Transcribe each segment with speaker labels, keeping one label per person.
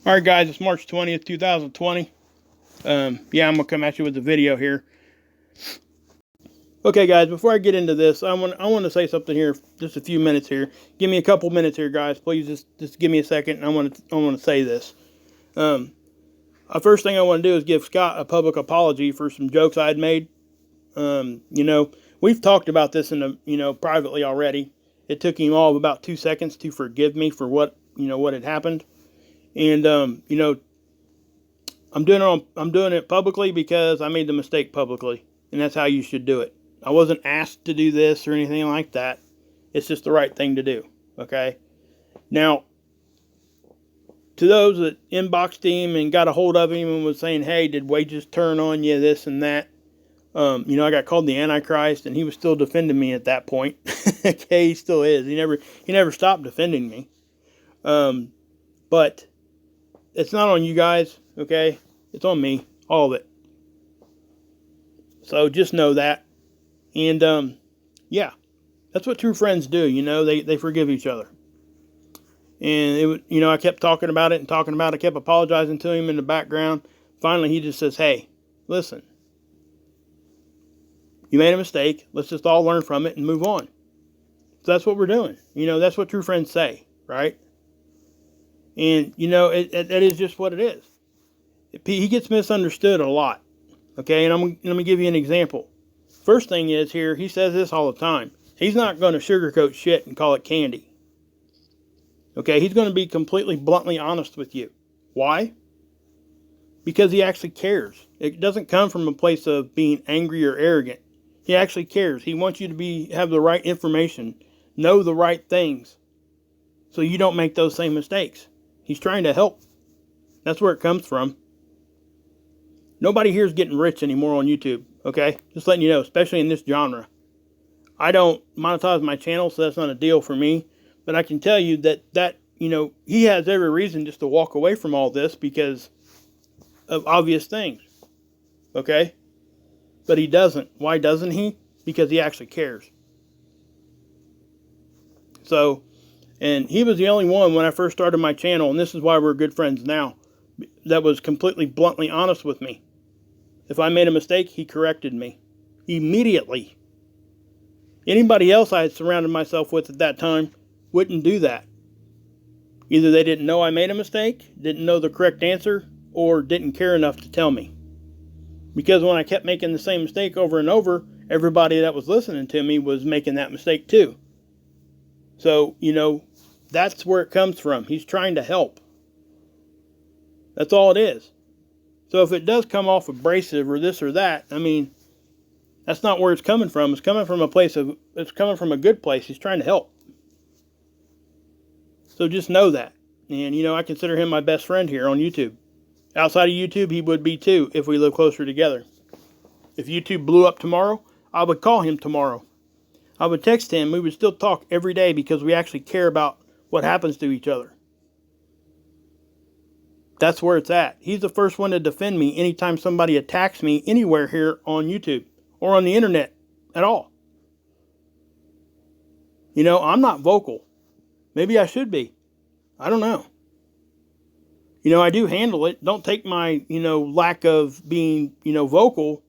Speaker 1: All right, guys, it's March 20th, 2020. I'm going to come at you with a video here. Okay, guys, before I get into this, I want to say something here, just a few minutes here. Give me a couple minutes here, guys. Please just give me a second, and I want to say this. First thing I want to do is give Scott a public apology for some jokes I had made. We've talked about this privately already. It took him all of about 2 seconds to forgive me for what had happened. And I'm doing it publicly because I made the mistake publicly, and that's how you should do it. I wasn't asked to do this or anything like that. It's just the right thing to do. Okay. Now, to those that inboxed him and got a hold of him and was saying, "Hey, did wages turn on you? This and that." I got called the Antichrist, and he was still defending me at that point. Okay, he still is. He never stopped defending me. But it's not on you guys. Okay, it's on me, all of it. So just know that. And yeah, that's what true friends do. They forgive each other. And I kept talking about it and talking about it. I kept apologizing to him in the background. Finally, he just says, "Hey, listen, you made a mistake. Let's just all learn from it and move on." So that's what we're doing. That's what true friends say, right? And that is just what it is. He gets misunderstood a lot. Okay, and I'm going to give you an example. First thing is here, he says this all the time. He's not going to sugarcoat shit and call it candy. Okay, he's going to be completely bluntly honest with you. Why? Because he actually cares. It doesn't come from a place of being angry or arrogant. He actually cares. He wants you to have the right information, know the right things, so you don't make those same mistakes. He's trying to help. That's where it comes from. Nobody here is getting rich anymore on YouTube, okay? Just letting you know, especially in this genre. I don't monetize my channel, so that's not a deal for me. But I can tell you that he has every reason just to walk away from all this because of obvious things, okay? But he doesn't. Why doesn't he? Because he actually cares. So, and he was the only one when I first started my channel, and this is why we're good friends now, that was completely bluntly honest with me. If I made a mistake, he corrected me immediately. Anybody else I had surrounded myself with at that time wouldn't do that. Either they didn't know I made a mistake, didn't know the correct answer, or didn't care enough to tell me. Because when I kept making the same mistake over and over, everybody that was listening to me was making that mistake too. So, that's where it comes from. He's trying to help. That's all it is. So if it does come off abrasive or this or that, that's not where it's coming from. It's coming from a good place. He's trying to help. So just know that. And, I consider him my best friend here on YouTube. Outside of YouTube, he would be too if we live closer together. If YouTube blew up tomorrow, I would call him tomorrow. I would text him. We would still talk every day because we actually care about what happens to each other. That's where it's at. He's the first one to defend me anytime somebody attacks me anywhere here on YouTube or on the internet at all. I'm not vocal. Maybe I should be. I don't know. I do handle it. Don't take my, lack of being, vocal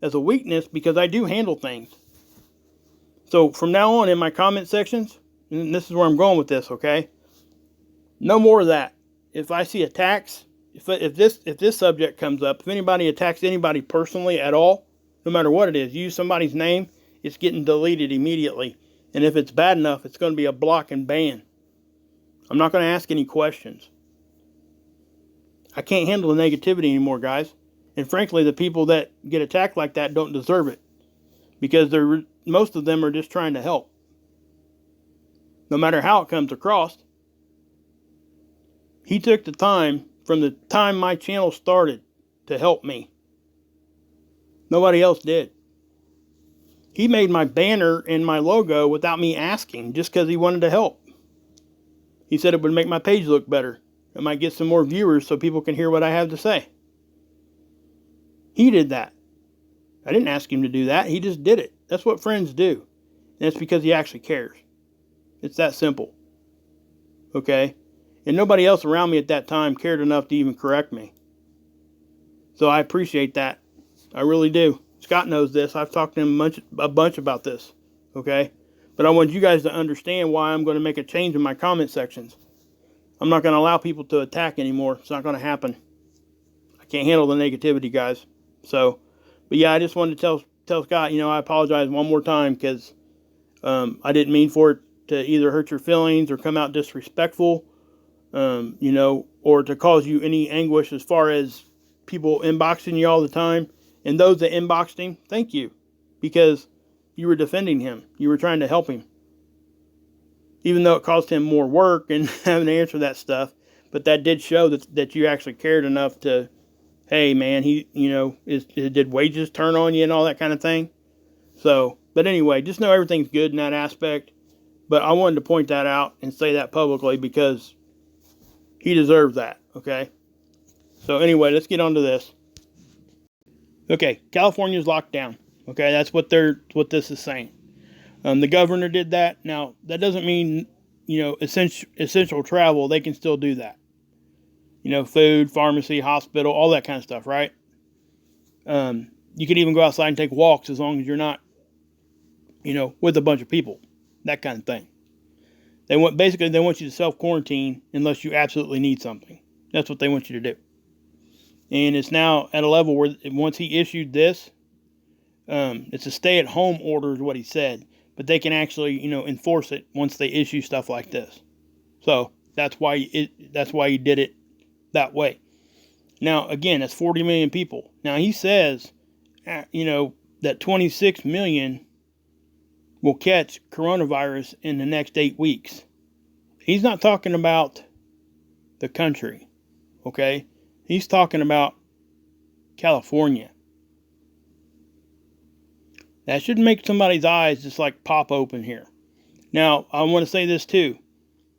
Speaker 1: as a weakness, because I do handle things. So from now on in my comment sections, and this is where I'm going with this, okay? No more of that. If I see attacks, if this subject comes up, if anybody attacks anybody personally at all, no matter what it is, use somebody's name, it's getting deleted immediately. And if it's bad enough, it's going to be a block and ban. I'm not going to ask any questions. I can't handle the negativity anymore, guys. And frankly, the people that get attacked like that don't deserve it, because most of them are just trying to help. No matter how it comes across. He took the time from the time my channel started to help me. Nobody else did. He made my banner and my logo without me asking, just because he wanted to help. He said it would make my page look better. It might get some more viewers so people can hear what I have to say. He did that. I didn't ask him to do that. He just did it. That's what friends do. And it's because he actually cares. It's that simple. Okay? And nobody else around me at that time cared enough to even correct me. So I appreciate that. I really do. Scott knows this. I've talked to him a bunch about this. Okay? But I want you guys to understand why I'm going to make a change in my comment sections. I'm not going to allow people to attack anymore. It's not going to happen. I can't handle the negativity, guys. So, but yeah, I just wanted to tell Scott, I apologize one more time because I didn't mean for it to either hurt your feelings or come out disrespectful, or to cause you any anguish as far as people inboxing you all the time. And those that inboxed him, thank you, because you were defending him. You were trying to help him. Even though it caused him more work and having to answer that stuff. But that did show that you actually cared enough to, hey, man, did wages turn on you and all that kind of thing? So, but anyway, just know everything's good in that aspect. But I wanted to point that out and say that publicly because he deserves that, okay? So anyway, let's get on to this. Okay, California's locked down. Okay, that's what this is saying. The governor did that. Now, that doesn't mean, essential travel. They can still do that. Food, pharmacy, hospital, all that kind of stuff, right? You can even go outside and take walks as long as you're not, with a bunch of people. That kind of thing. They want you to self-quarantine unless you absolutely need something. That's what they want you to do. And it's now at a level where once he issued this, it's a stay-at-home order is what he said. But they can actually, enforce it once they issue stuff like this. So that's why he did it that way. Now, again, that's 40 million people. Now, he says, that 26 million will catch coronavirus in the next 8 weeks. He's not talking about the country, okay? He's talking about California. That should make somebody's eyes just like pop open here. Now, I want to say this too.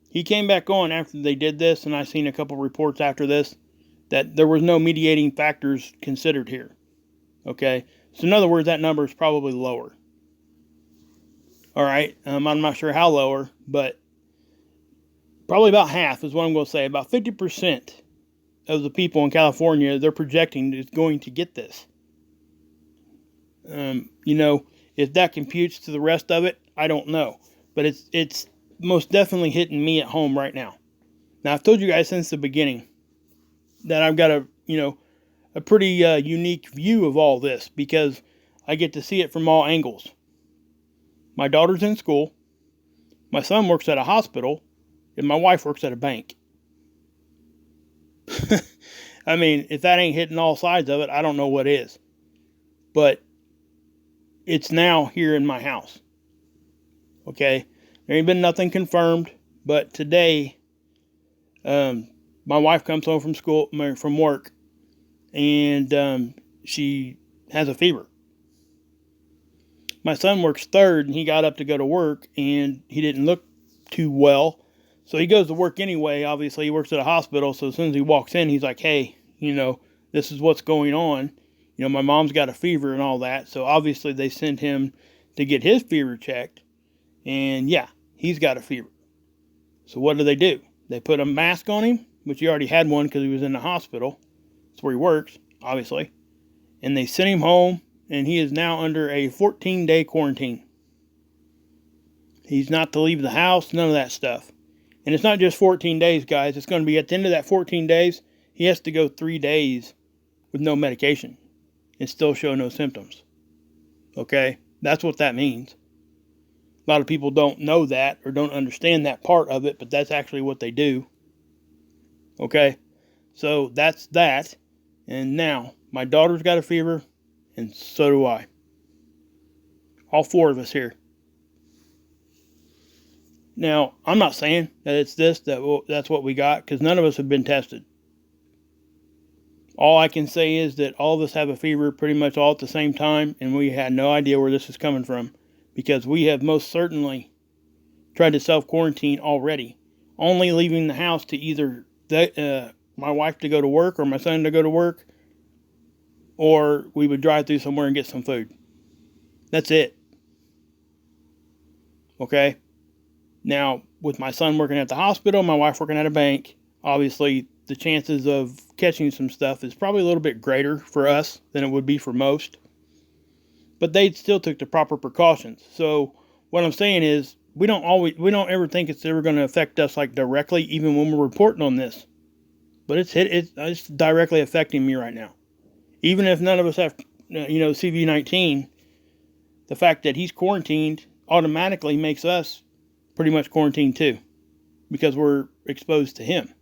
Speaker 1: He came back on after they did this, and I seen a couple reports after this, that there was no mediating factors considered here. Okay? So in other words, that number is probably lower. Alright? I'm not sure how lower, but probably about half is what I'm going to say. About 50% of the people in California, they're projecting is going to get this. If that computes to the rest of it, I don't know. But it's most definitely hitting me at home right now. Now, I've told you guys since the beginning that I've got a pretty unique view of all this because I get to see it from all angles. My daughter's in school, my son works at a hospital, and my wife works at a bank. I mean, if that ain't hitting all sides of it, I don't know what is. But it's now here in my house. Okay? There ain't been nothing confirmed, but today, my wife comes home from work, and she has a fever. My son works third, and he got up to go to work, and he didn't look too well. So he goes to work anyway. Obviously, he works at a hospital, so as soon as he walks in, he's like, hey, this is what's going on. My mom's got a fever and all that. So obviously, they sent him to get his fever checked. And yeah, he's got a fever. So what do? They put a mask on him, which he already had one because he was in the hospital. That's where he works, obviously. And they sent him home, and he is now under a 14-day quarantine. He's not to leave the house, none of that stuff. And it's not just 14 days, guys. It's going to be at the end of that 14 days, he has to go 3 days with no medication and still show no symptoms. Okay? That's what that means. A lot of people don't know that or don't understand that part of it, but that's actually what they do. Okay? So that's that. And now, my daughter's got a fever, and so do I. All 4 of us here. Now, I'm not saying that it's that's what we got, because none of us have been tested. All I can say is that all of us have a fever pretty much all at the same time, and we had no idea where this is coming from, because we have most certainly tried to self-quarantine already, only leaving the house to either my wife to go to work or my son to go to work, or we would drive through somewhere and get some food. That's it. Okay? Now, with my son working at the hospital, my wife working at a bank, obviously the chances of catching some stuff is probably a little bit greater for us than it would be for most. But they still took the proper precautions. So what I'm saying is we don't ever think it's ever going to affect us like directly, even when we're reporting on this. But it's directly affecting me right now. Even if none of us have, CV-19, the fact that he's quarantined automatically makes us pretty much quarantined too, because we're exposed to him.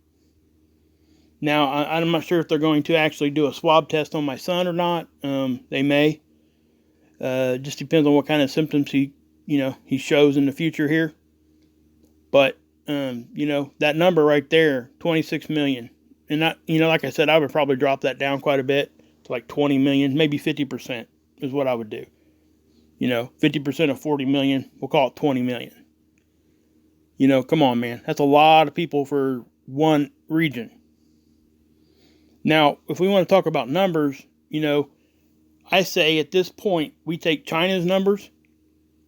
Speaker 1: Now, I'm not sure if they're going to actually do a swab test on my son or not. They may. Just depends on what kind of symptoms he shows in the future here. But, that number right there, 26 million. And like I said, I would probably drop that down quite a bit to like 20 million, maybe 50% is what I would do. 50% of 40 million, we'll call it 20 million. Come on, man. That's a lot of people for one region. Now, if we want to talk about numbers, I say at this point, we take China's numbers,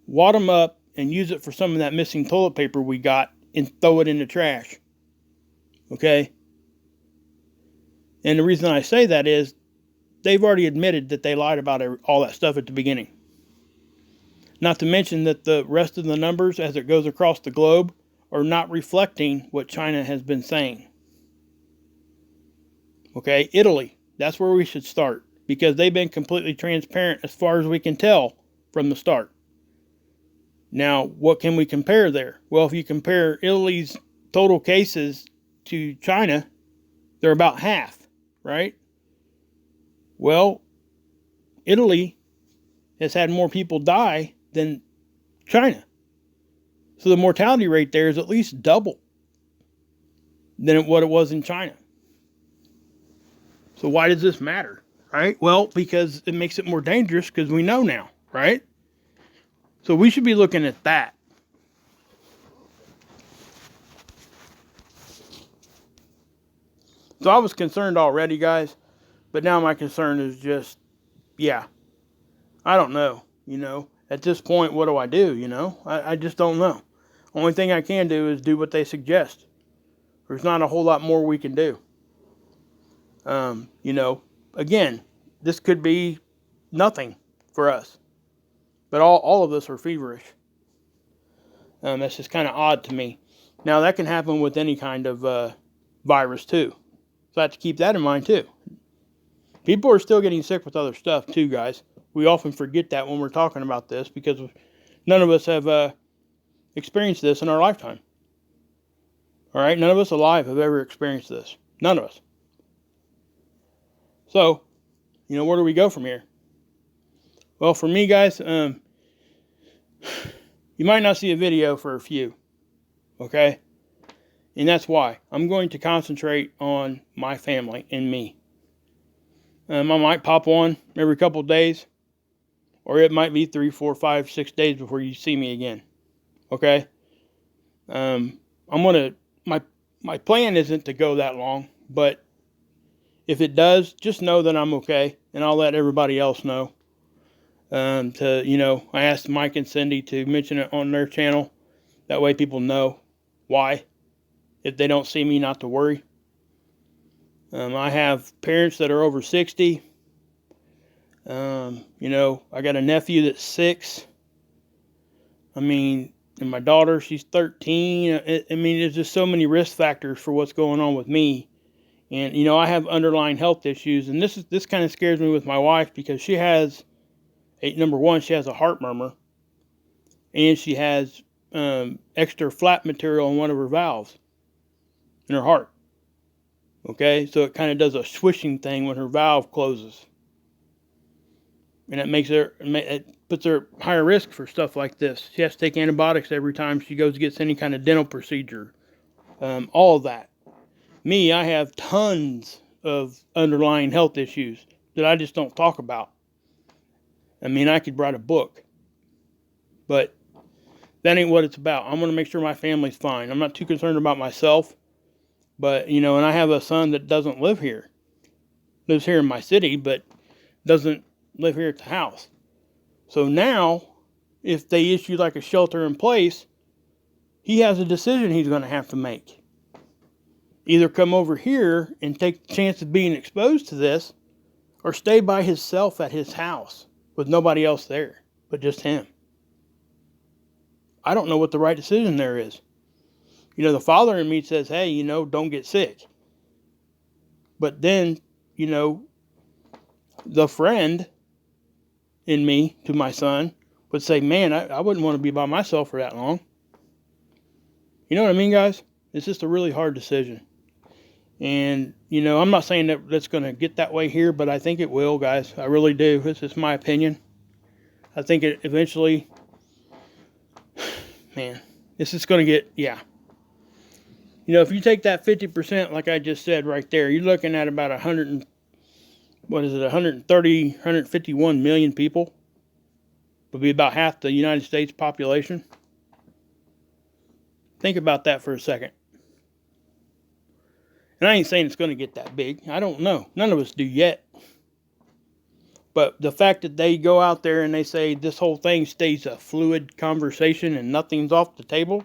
Speaker 1: wad them up, and use it for some of that missing toilet paper we got and throw it in the trash. Okay? And the reason I say that is they've already admitted that they lied about all that stuff at the beginning. Not to mention that the rest of the numbers as it goes across the globe are not reflecting what China has been saying. Okay, Italy, that's where we should start, because they've been completely transparent as far as we can tell from the start. Now, what can we compare there? Well, if you compare Italy's total cases to China, they're about half, right? Well, Italy has had more people die than China. So the mortality rate there is at least double than what it was in China. So why does this matter, right? Well, because it makes it more dangerous because we know now, right? So we should be looking at that. So I was concerned already, guys, but now my concern is just, I don't know, At this point, what do I do, I just don't know. Only thing I can do is do what they suggest. There's not a whole lot more we can do. Again, this could be nothing for us. But all of us are feverish. That's just kind of odd to me. Now, that can happen with any kind of virus, too. So I have to keep that in mind, too. People are still getting sick with other stuff, too, guys. We often forget that when we're talking about this because none of us have experienced this in our lifetime. All right? None of us alive have ever experienced this. None of us. So, where do we go from here? Well, for me, guys, you might not see a video for a few, okay? And that's why. I'm going to concentrate on my family and me. I might pop on every couple of days, or it might be 3, 4, 5, 6 days before you see me again, okay? My plan isn't to go that long, but if it does, just know that I'm okay, and I'll let everybody else know. I asked Mike and Cindy to mention it on their channel. That way people know why. If they don't see me, not to worry. I have parents that are over 60. I got a nephew that's 6. And my daughter, she's 13. There's just so many risk factors for what's going on with me. And, I have underlying health issues. And this kind of scares me with my wife because she has, number one, she has a heart murmur. And she has extra flap material in one of her valves in her heart. Okay? So it kind of does a swishing thing when her valve closes. And it puts her at higher risk for stuff like this. She has to take antibiotics every time she gets any kind of dental procedure. All of that. Me, I have tons of underlying health issues that I just don't talk about. I could write a book. But that ain't what it's about. I'm going to make sure my family's fine. I'm not too concerned about myself. But, and I have a son that doesn't live here. Lives here in my city, but doesn't live here at the house. So now, if they issue like a shelter in place, he has a decision he's going to have to make. Either come over here and take the chance of being exposed to this, or stay by himself at his house with nobody else there but just him. I don't know what the right decision there is. You know, the father in me says, hey, you know, don't get sick. But then, you know, the friend in me to my son would say, man, I wouldn't want to be by myself for that long. You know what I mean, guys? It's just a really hard decision. And, you know, I'm not saying that that's going to get that way here, but I think it will, guys. I really do. This is my opinion. I think it eventually, man, this is going to get, yeah. You know, if you take that 50%, like I just said right there, you're looking at about 130, 151 million people. Would be about half the United States population. Think about that for a second. And I ain't saying it's going to get that big. I don't know. None of us do yet. But the fact that they go out there and they say this whole thing stays a fluid conversation and nothing's off the table,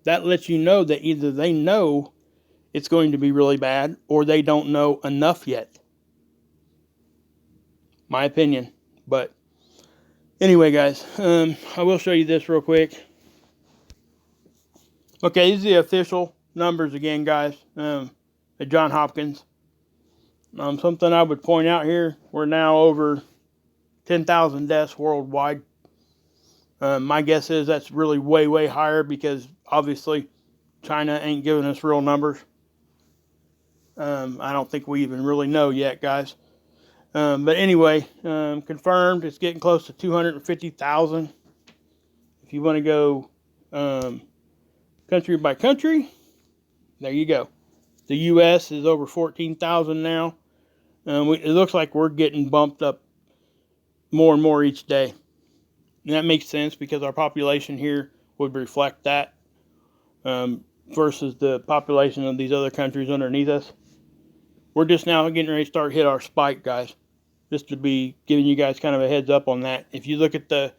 Speaker 1: that lets you know that either they know it's going to be really bad or they don't know enough yet. My opinion. But anyway, guys, I will show you this real quick. Okay, these are the official numbers again, guys, at Johns Hopkins. Something I would point out here, we're now over 10,000 deaths worldwide. My guess is that's really way, way higher because obviously China ain't giving us real numbers. I don't think we even really know yet, guys. But anyway, confirmed, it's getting close to 250,000. If you want to go country by country, there you go. The U.S. is over 14,000 now. It looks like we're getting bumped up more and more each day. And that makes sense because our population here would reflect that versus the population of these other countries underneath us. We're just now getting ready to start hit our spike, guys. Just to be giving you guys kind of a heads up on that. If you look at the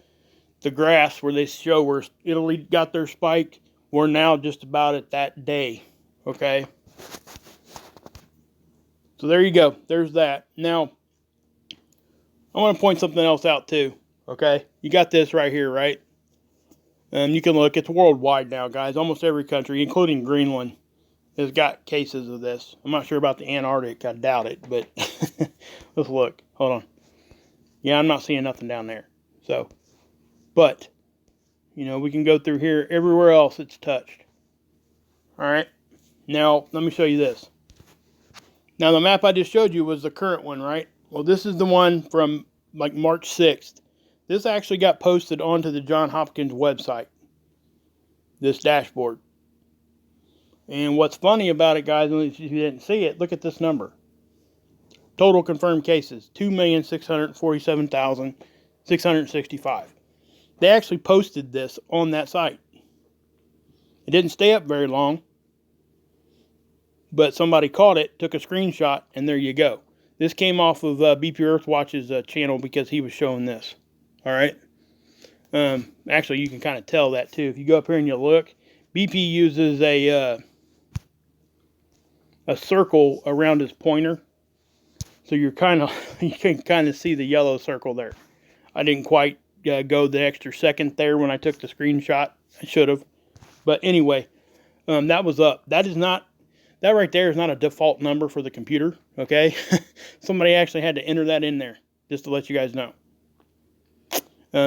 Speaker 1: graphs where they show where Italy got their spike, we're now just about at that day. Okay? So there you go. There's that. Now, I want to point something else out too. Okay? You got this right here, right? You can look. It's worldwide now, guys. Almost every country, including Greenland, has got cases of this. I'm not sure about the Antarctic. I doubt it, but let's look. Hold on. Yeah, I'm not seeing nothing down there. So, but, you know, we can go through here. Everywhere else it's touched. All right. Now, let me show you this. Now, the map I just showed you was the current one, right? Well, this is the one from like March 6th. This actually got posted onto the Johns Hopkins website. This dashboard. And what's funny about it, guys, if you didn't see it, look at this number. Total confirmed cases, 2,647,665. They actually posted this on that site. It didn't stay up very long. But somebody caught it, took a screenshot, and there you go. This came off of BP Earthwatch's channel because he was showing this. All right. Actually, you can kind of tell that too. If you go up here and you look, BP uses a circle around his pointer, so you can kind of see the yellow circle there. I didn't quite go the extra second there when I took the screenshot. I should have, but anyway, that was up. That right there is not a default number for the computer, okay? Somebody actually had to enter that in there, just to let you guys know.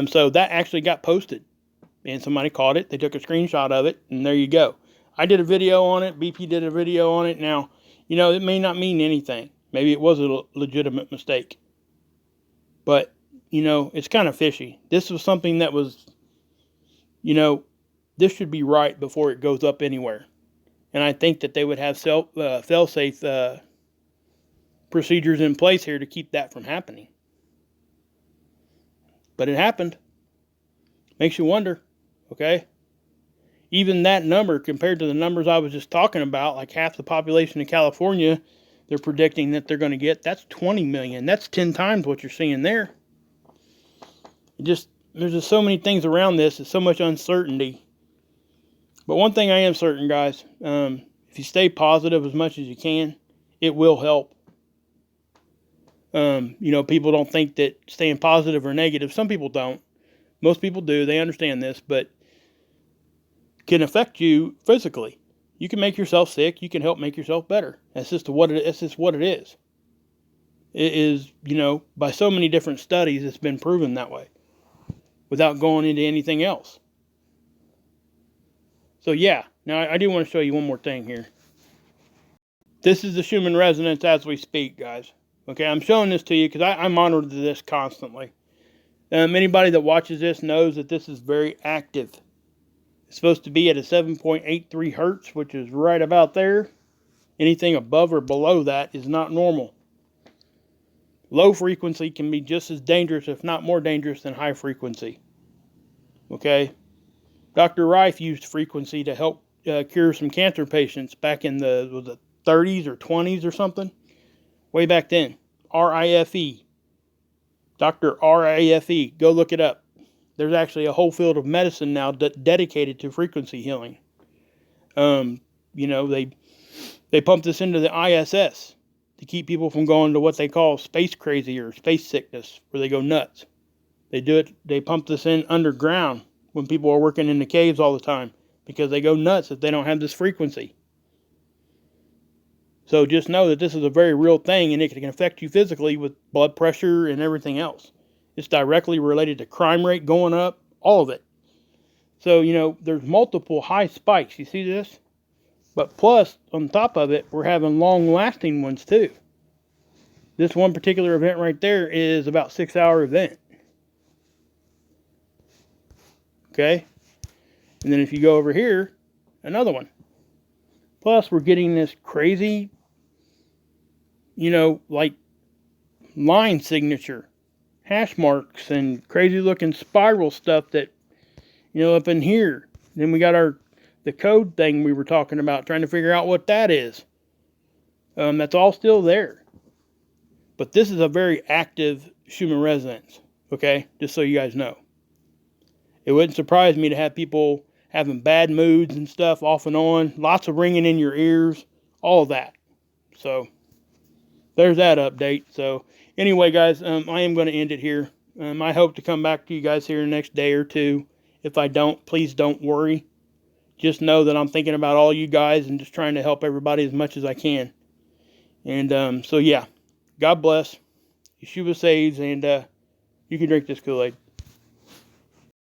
Speaker 1: So that actually got posted, and somebody caught it. They took a screenshot of it, and there you go. I did a video on it. BP did a video on it. Now, you know, it may not mean anything. Maybe it was a legitimate mistake. But, you know, it's kind of fishy. This was something that was, you know, this should be right before it goes up anywhere. And I think that they would have fail-safe procedures in place here to keep that from happening. But it happened. Makes you wonder, okay? Even that number compared to the numbers I was just talking about, like half the population of California, they're predicting that they're going to get, that's 20 million. That's 10 times what you're seeing there. There's just so many things around this. There's so much uncertainty. But one thing I am certain, guys, if you stay positive as much as you can, it will help. People don't think that staying positive or negative. Some people don't. Most people do. They understand this, but can affect you physically. You can make yourself sick. You can help make yourself better. That's just what it is. It is, by so many different studies, it's been proven that way without going into anything else. So yeah, now I do want to show you one more thing here. This is the Schumann Resonance as we speak, guys. Okay, I'm showing this to you because I monitor this constantly. Anybody that watches this knows that this is very active. It's supposed to be at a 7.83 hertz, which is right about there. Anything above or below that is not normal. Low frequency can be just as dangerous, if not more dangerous, than high frequency. Okay? Dr. Rife used frequency to help cure some cancer patients back in the 30s or 20s or something. Way back then. R-I-F-E. Dr. R-I-F-E. Go look it up. There's actually a whole field of medicine now dedicated to frequency healing. They pump this into the ISS to keep people from going to what they call space crazy or space sickness, where they go nuts. They pump this in underground when people are working in the caves all the time, because they go nuts if they don't have this frequency. So just know that this is a very real thing, and it can affect you physically with blood pressure and everything else. It's directly related to crime rate going up, all of it. So, there's multiple high spikes. You see this? But plus, on top of it, we're having long-lasting ones too. This one particular event right there is about 6-hour event. Okay? And then if you go over here, another one. Plus, we're getting this crazy, like line signature, hash marks, and crazy looking spiral stuff that, up in here. Then we got the code thing we were talking about, trying to figure out what that is. That's all still there. But this is a very active Schumann resonance, okay? Just so you guys know. It wouldn't surprise me to have people having bad moods and stuff off and on, lots of ringing in your ears, all of that. So, there's that update. So, anyway, guys, I am going to end it here. I hope to come back to you guys here in the next day or two. If I don't, please don't worry. Just know that I'm thinking about all you guys and just trying to help everybody as much as I can. And so, yeah, God bless. Yeshua saves, and you can drink this Kool-Aid.